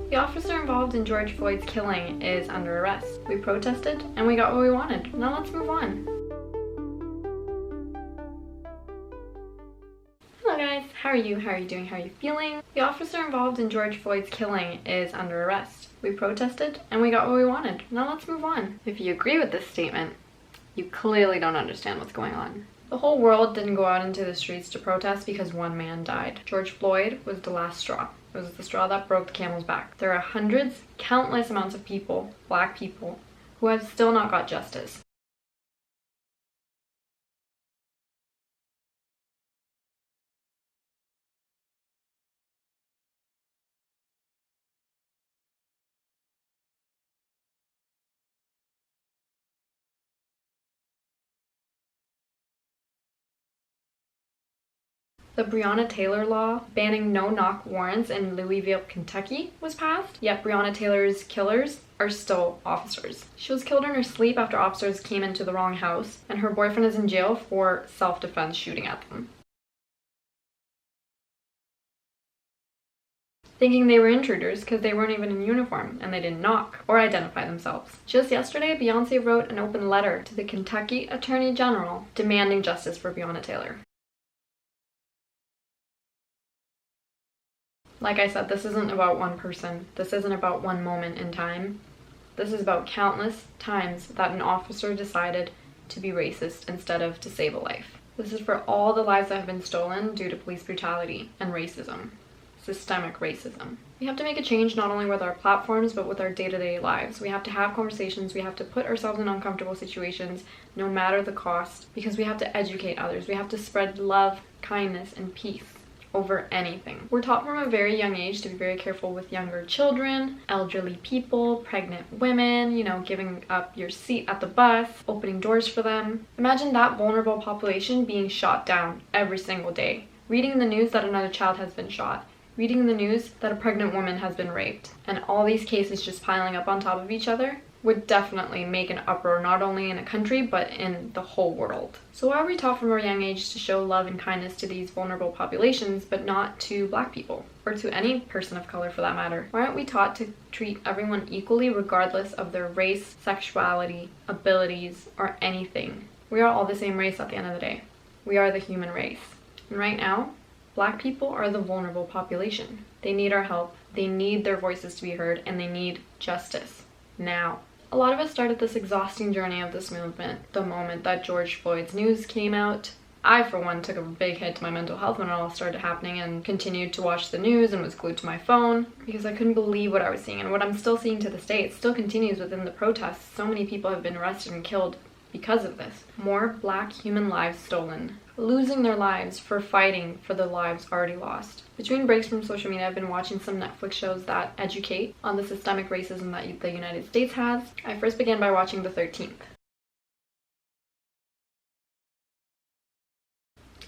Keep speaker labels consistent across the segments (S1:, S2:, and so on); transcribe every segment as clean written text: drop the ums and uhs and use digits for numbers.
S1: The officer involved in George Floyd's killing is under arrest. We protested and we got what we wanted. Now let's move on. Hello guys, how are you? How are you doing? How are you feeling? The officer involved in George Floyd's killing is under arrest. We protested and we got what we wanted. Now let's move on. If you agree with this statement, you clearly don't understand what's going on. The whole world didn't go out into the streets to protest because one man died. George Floyd was the last straw. It was the straw that broke the camel's back. There are hundreds, countless amounts of people, black people, who have still not got justice. The Breonna Taylor law banning no-knock warrants in Louisville, Kentucky was passed, yet Breonna Taylor's killers are still officers. She was killed in her sleep after officers came into the wrong house, and her boyfriend is in jail for self-defense shooting at them. Thinking they were intruders because they weren't even in uniform and they didn't knock or identify themselves. Just yesterday, Beyonce wrote an open letter to the Kentucky Attorney General demanding justice for Breonna Taylor. Like I said, this isn't about one person. This isn't about one moment in time. This is about countless times that an officer decided to be racist instead of to save a life. This is for all the lives that have been stolen due to police brutality and racism. Systemic racism. We have to make a change not only with our platforms, but with our day-to-day lives. We have to have conversations. We have to put ourselves in uncomfortable situations, no matter the cost, because we have to educate others. We have to spread love, kindness, and peace over anything. We're taught from a very young age to be very careful with younger children, elderly people, pregnant women, giving up your seat at the bus, opening doors for them. Imagine that vulnerable population being shot down every single day. Reading the news that another child has been shot. Reading the news that a pregnant woman has been raped. And all these cases just piling up on top of each other would definitely make an uproar not only in a country but in the whole world. So why are we taught from a young age to show love and kindness to these vulnerable populations but not to black people or to any person of color for that matter? Why aren't we taught to treat everyone equally regardless of their race, sexuality, abilities, or anything? We are all the same race at the end of the day. We are the human race. And right now, black people are the vulnerable population. They need our help, they need their voices to be heard, and they need justice. Now. A lot of us started this exhausting journey of this movement the moment that George Floyd's news came out. I, for one, took a big hit to my mental health when it all started happening and continued to watch the news and was glued to my phone because I couldn't believe what I was seeing and what I'm still seeing to this day. It still continues within the protests. So many people have been arrested and killed because of this. More black human lives stolen, losing their lives for fighting for the lives already lost. Between breaks from social media, I've been watching some Netflix shows that educate on the systemic racism that the United States has. I first began by watching The 13th.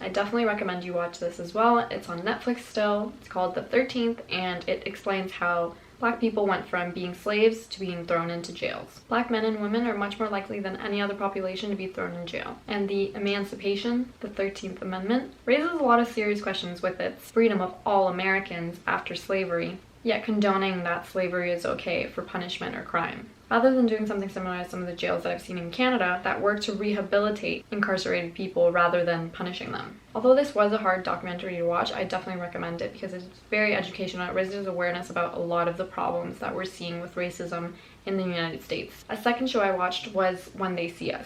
S1: I definitely recommend you watch this as well. It's on Netflix still. It's called The 13th, and it explains how black people went from being slaves to being thrown into jails. Black men and women are much more likely than any other population to be thrown in jail. And the emancipation, the 13th Amendment, raises a lot of serious questions with its freedom of all Americans after slavery, yet condoning that slavery is okay for punishment or crime. Rather than doing something similar to some of the jails that I've seen in Canada that work to rehabilitate incarcerated people rather than punishing them. Although this was a hard documentary to watch, I definitely recommend it because it's very educational. It raises awareness about a lot of the problems that we're seeing with racism in the United States. A second show I watched was When They See Us.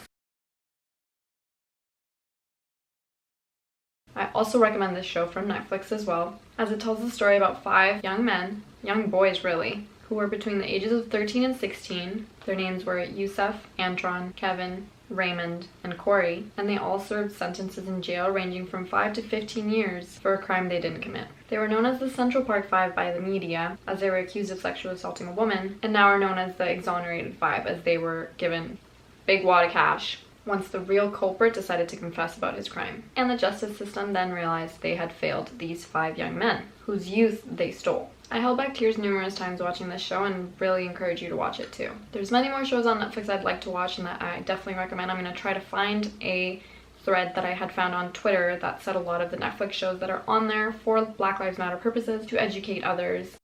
S1: I also recommend this show from Netflix as well, as it tells the story about 5 young men, young boys really, who were between the ages of 13 and 16. Their names were Yusuf, Antron, Kevin, Raymond, and Corey, and they all served sentences in jail ranging from 5 to 15 years for a crime they didn't commit. They were known as the Central Park Five by the media, as they were accused of sexually assaulting a woman, and now are known as the Exonerated Five, as they were given big wad of cash once the real culprit decided to confess about his crime. And the justice system then realized they had failed these 5 young men, whose youth they stole. I held back tears numerous times watching this show and really encourage you to watch it too. There's many more shows on Netflix I'd like to watch and that I definitely recommend. I'm going to try to find a thread that I had found on Twitter that said a lot of the Netflix shows that are on there for Black Lives Matter purposes to educate others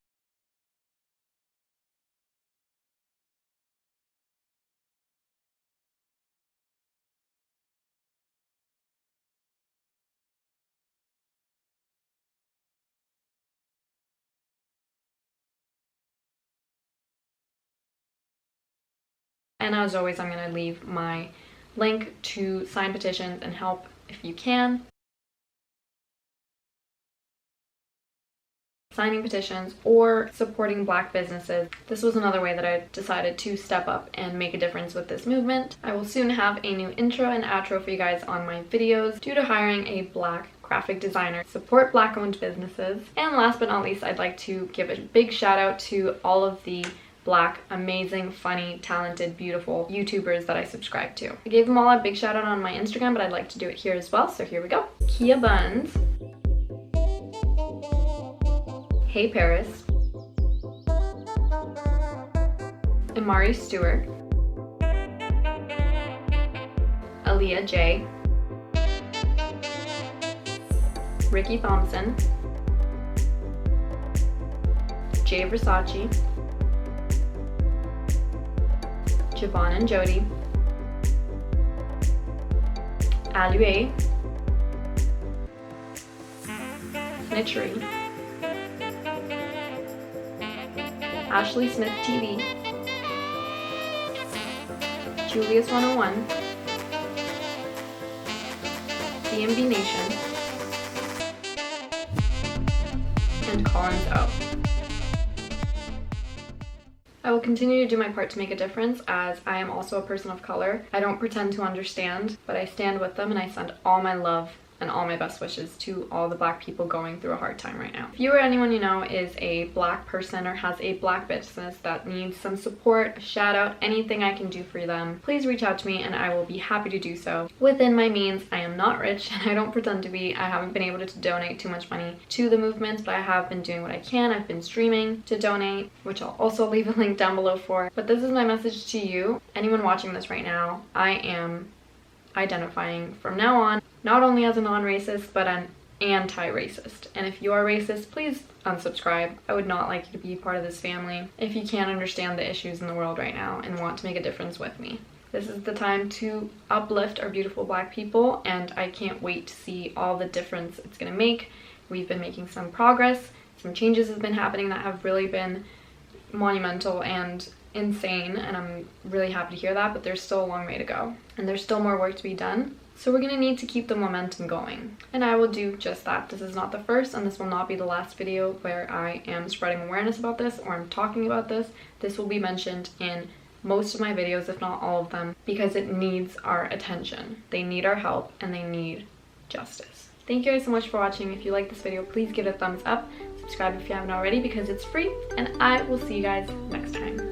S1: And as always, I'm going to leave my link to sign petitions and help if you can. Signing petitions or supporting Black businesses. This was another way that I decided to step up and make a difference with this movement. I will soon have a new intro and outro for you guys on my videos due to hiring a Black graphic designer. Support Black-owned businesses. And last but not least, I'd like to give a big shout out to all of the Black, amazing, funny, talented, beautiful YouTubers that I subscribe to. I gave them all a big shout out on my Instagram, but I'd like to do it here as well, so here we go. Kia Buns, Hey Paris, Amari Stewart, Aaliyah J, Ricky Thompson, Jay Versace, Javon and Jody, Alue, Snitchery, Ashley Smith TV, Julius 101, DMV Nation, and Collins O. I will continue to do my part to make a difference, as I am also a person of color. I don't pretend to understand, but I stand with them and I send all my love and all my best wishes to all the Black people going through a hard time right now. If you or anyone you know is a Black person or has a Black business that needs some support, a shout out, anything I can do for them, please reach out to me and I will be happy to do so within my means. I am not rich and I don't pretend to be. I haven't been able to donate too much money to the movement, but I have been doing what I can. I've been streaming to donate, which I'll also leave a link down below for. But this is my message to you, anyone watching this right now. I am identifying from now on not only as a non-racist but an anti-racist, and if you are racist, please unsubscribe. I would not like you to be part of this family if you can't understand the issues in the world right now and want to make a difference with me. This is the time to uplift our beautiful Black people, and I can't wait to see all the difference it's going to make. We've been making some progress, some changes have been happening that have really been monumental and insane, and I'm really happy to hear that, but there's still a long way to go and there's still more work to be done. So we're going to need to keep the momentum going, and I will do just that. This is not the first and this will not be the last video where I am spreading awareness about this or I'm talking about this. This will be mentioned in most of my videos, if not all of them, because it needs our attention. They need our help and they need justice. Thank you guys so much for watching. If you like this video, please give it a thumbs up. Subscribe if you haven't already because it's free, and I will see you guys next time.